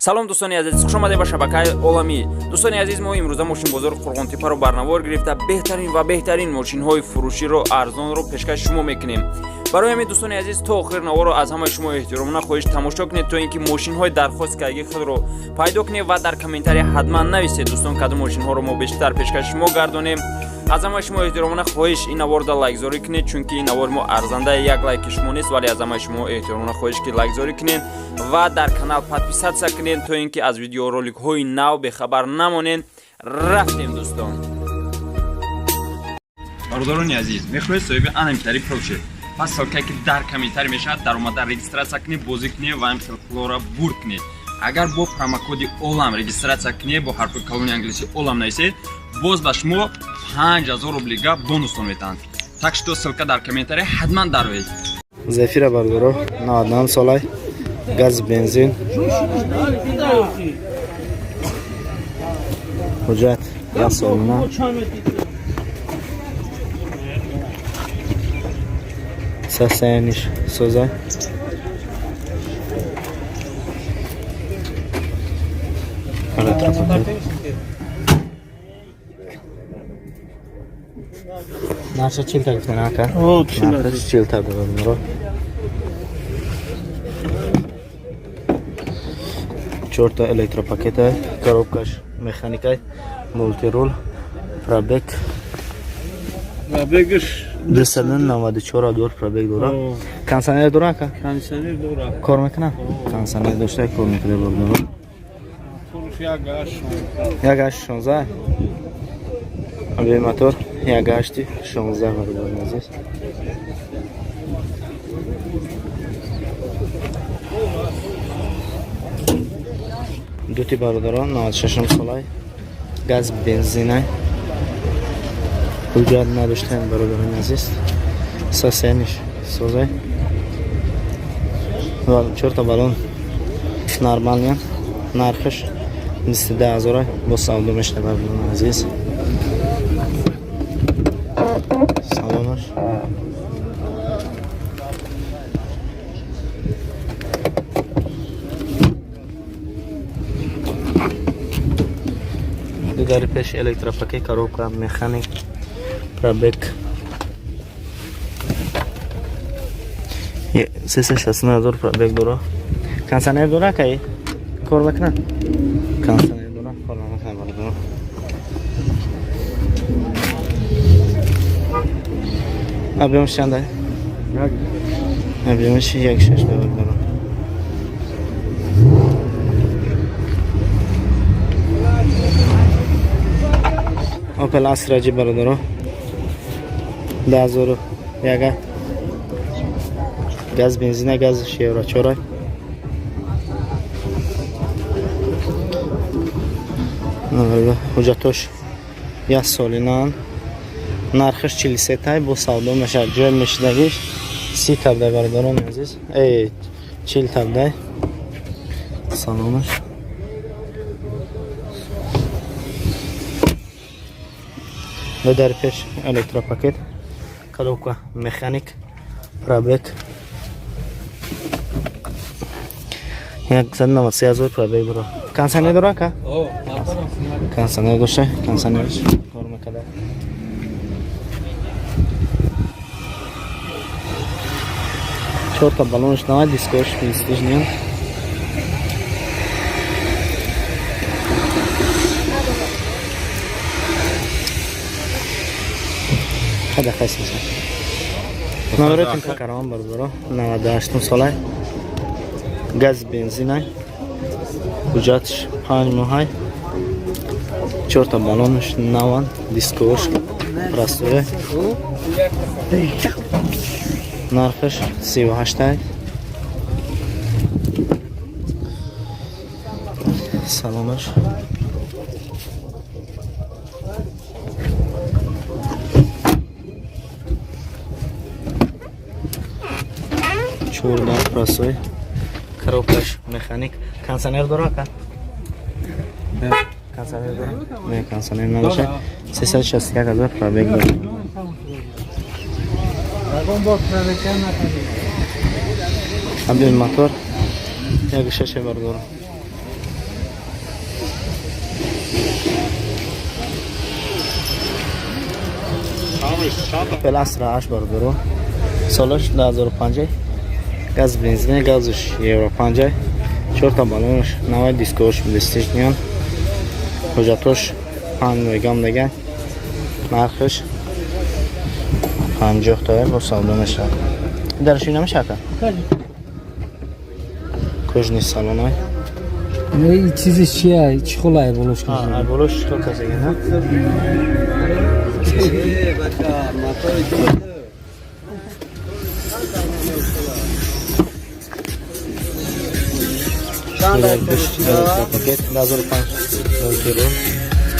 салом дӯстони азиз, хуш омадед ба шабакаи оламӣ. Дӯстони азиз, мо имрӯза мошинбозори Қурғонтепаро барнавор гирифта беҳтарин ва беҳтарин мошинҳои фурӯширо арзонро пешкаши шумо мекунем. барои ҳамин дӯстони азиз, то охир наворо аз ҳамаи шумо эҳтиромона хоҳиш тамошо кунед, то ин ки мошинҳои дархост кардагии худро пайдо кунед ва дар комментария ҳатман нависед дӯстон кадом мошинҳоро мо бештар пешкаши шумо гардонем. аз ҳамаи шумо эҳтиромона хоҳиш ин наворда лайкзорӣ кунед, чунки ин навори мо арзандаи як лайки шумо нест, вале аз ҳамаи шумо эҳтиромона хоҳиш ки лайкзорӣ кунед ва дар канал подписатсия кунед, то ин ки аз видеороликҳои нав бехабар намонед. рафтем дӯстон. бародарони азиз, мехоҳед соҳиби анами тариф рошед. пас ҳолка ки дар комментарий мешавад, дар омада регистратсия кунед, бозӣ кунед ва ин хелклора бур кунед. агар бо промокоди олам регистратсия кунед, бо ҳарфи калони англисӣ олам нависед, боз ба шумо 5000 рублига бонустон метаҳанд. так что ссилка дар комментарий ҳатман дароед. Зефира бардаро 99 солай газ бензин ҳуҷҷат як солина сасяниш соза наша чилта гуфтан ака наша чилта дорам чорта электропакета коробкаш механикай мультирул пробег 294 дор пробег дора кондиционер дора ака кондиционер дора кор мекунад кондиционер дошта кор мекунад дора як аш 16 абе мотор як аш 16 бародар азиз дути бародарон 96 солай газ бензинай ҳуҷҷат надоштаем бародарони азиз сасяниш созай ва чорта балон нормалниям нархаш 22000 бо савдо мешавад бародарони азиз саломаш дигари пеш электропакет коробка механик пробег 360 пробег дора кондиционер дора кай кор мекунад кондиционер дора кор мекунад бародарон объемш чандай объемш 1.6 бародарон Opel Astra ji barodaro 10000 yaga gaz benzina gaz Chevro 4 Navrga hujjatosh یک سالینان نرخش 43 تای با سودا میشه جای میشدگیش 30 تبدیل بردارم عزیز ای 40 تبدیل سلامش و در پیش الکتروپاکت коробка механик пробег 193,000 пробег бро кондиционер дора ка кондиционер дошта кондиционер кор мекада чорта балонш давай дискош пистижнем هذا خاص مثلا نورتون كارمان بردارو 98 ساله گاز بنزینای حجتش 5 ماه 4 تا بالونش 9 دیسکوش راستوره نرخش 38 تای سلامش چورده پراسوی коробкаш механик кондиционер дора ка кондиционер дора не кондиционер надоша 361,000 пробег дора абин мотор як шеше бар дора پلاستر 8 برادر سالش 2005 گاز بنزین گازش یورو 50 4 تا بالونش 90 دیسکوش بلیستیشنیان حجتش 5 گام دیگه نرخش 50 تا با سالونش درش نمیشه که کجنی سالونای این چیزی چیه؟ چی خلای بولوش کنه؟ بولوش تو کسی نه پاکت 2005 کیلو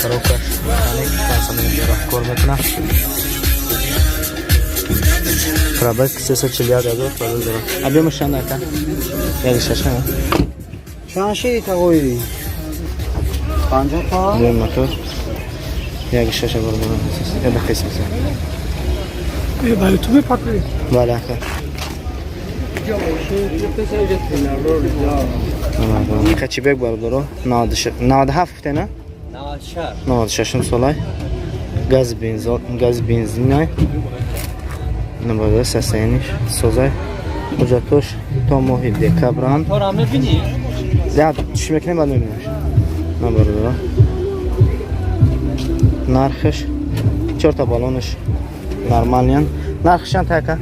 کروکا مکانیک کانسامنت را کار میکنه پرابک 340 دادو پرو داره ابی مشان نکن یعنی شش نه شانشی تقوی 50 تا دو موتور یک شش برابر است یه قسم است یه برای تو بپاکی بالا کن کچی بگ برادر 97 نه 96 سالای گاز بنزین نه نبوده سسینش سوزای حجتش تا ماه دکبران تو را میبینی؟ زیاد چی میکنیم بعد میبینیمش نبوده نرخش 4 تا بالونش نرمالیان نرخش چند تاکه؟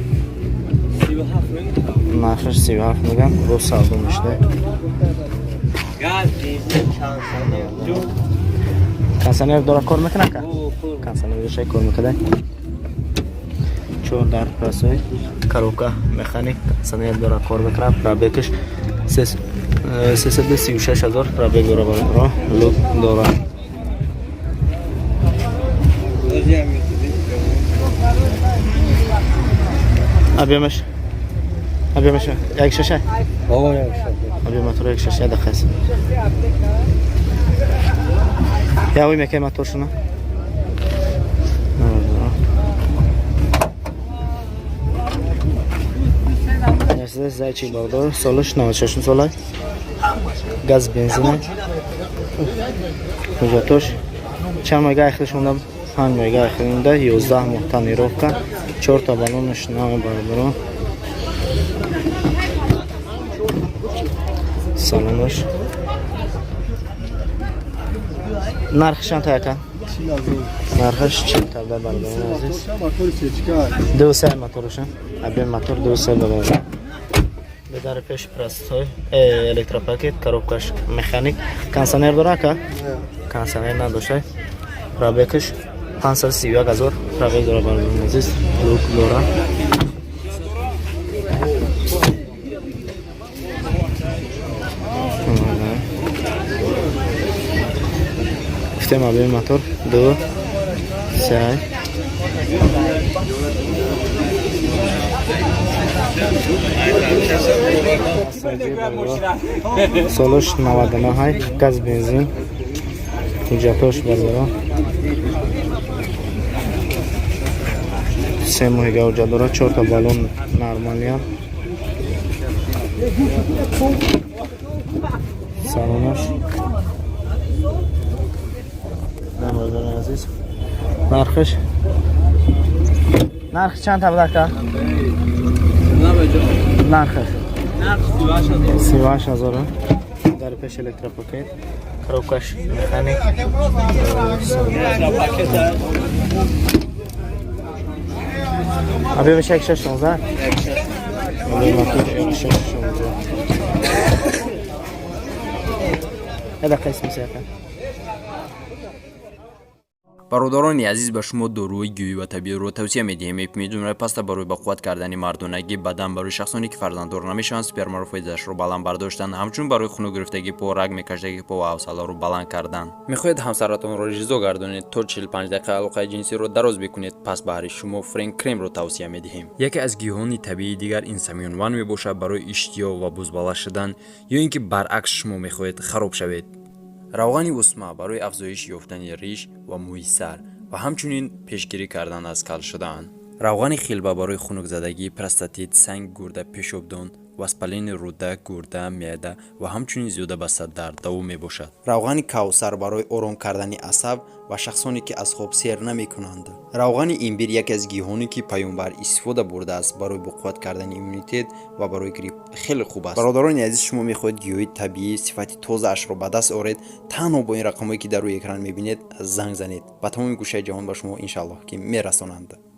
37 میگم نرخش 37 میگم رو سالدو میشته گاز بنزین کانسانر داره کار میکنه که؟ کانسانر شای کار میکنه 4 در پرسوی کاروکا مکانیک کانسانر داره کار میکنه پرابکش 336,000 پرابک داره برای لوک داره ابیمش یک ششه ابی موتور یک ششه دقیقه است یا وی میکنه موتور شونه مرسدس زایچی بردار سالش 96 ساله گاز بنزینه حجتش چند مایگاه اخیرش موندم 5 مایگاه اخیر مونده 11 ماه تانیروفکا 4 تا بالونش 9 برابر سالونش نرخش چند تا یکن؟ نرخش 40 تا برابر عزیز دو سه موتورشن ابی موتور دو سه برابر به در پیش پرستوی الکتروپاکت کاروبکش مکانیک کانسانر داره که کانسانر نداشته پرابکش 531,000 پرابک داره برابر عزیز لوک داره گفتم ابی موتور دو سه سالش 99 های گاز بنزین حجتش برداره 3 ماه حجت داره 4 تا بالون نرمالیان سالونش نمازدار عزیز نرخش چند تا بوده که؟ نرخش 38,000 در پیش الکتروپاکت کروکش مکانیک ابی بشه 16 ابی موتور 16 هذا قسم سيكون бародарони азиз ба шумо доруи гӯӣ ва табииро тавсия медиҳем мепмидунра паста барои ба қувват кардани мардонагӣ бадан барои шахсоне ки фарзанддор намешаванд спермаро фоизашро баланд бардоштан ҳамчун барои хуну гирифтагӣ по раг мекаштагӣ по ва ҳавсаларо баланд кардан мехоҳед ҳамсаратонро ризо гардонед то 45 дақиқа алоқаи ҷинсиро дароз бикунед пас баҳри шумо френк кремро тавсия медиҳем яке аз гиёҳони табиии дигар инсамионван мебошад барои иштиёқ ва бузбала шудан ё ин ки баръакс шумо мехоҳед хароб шавед равғани усма барои афзоиш ёфтани риш ва мӯи сар ва ҳамчунин пешгирӣ кардан аз кал шудан равғани хилба барои хунукзадагӣ простатит санг гурда пешобдон васпалини руда, гурда, меъда ва ҳамчунин зиёда ба сардард давом мебошад. равғани кавсар барои ором кардани асаб ва шахсоне ки аз хоб сер намекунанд. равғани имбир яке аз гиҳоне ки паёнбар истифода бурдааст барои буқувват кардани иммунитет ва барои грипп хеле хуб аст. бародарони азиз, шумо мехоҳед гиёҳи табиӣ сифати тозаашро ба даст оред, танҳо бо ин рақамҳое ки дар рӯи экран мебинед занг занед. ба тамоми гӯшаи ҷаҳон ба шумо иншаллоҳ ки мерасонанд.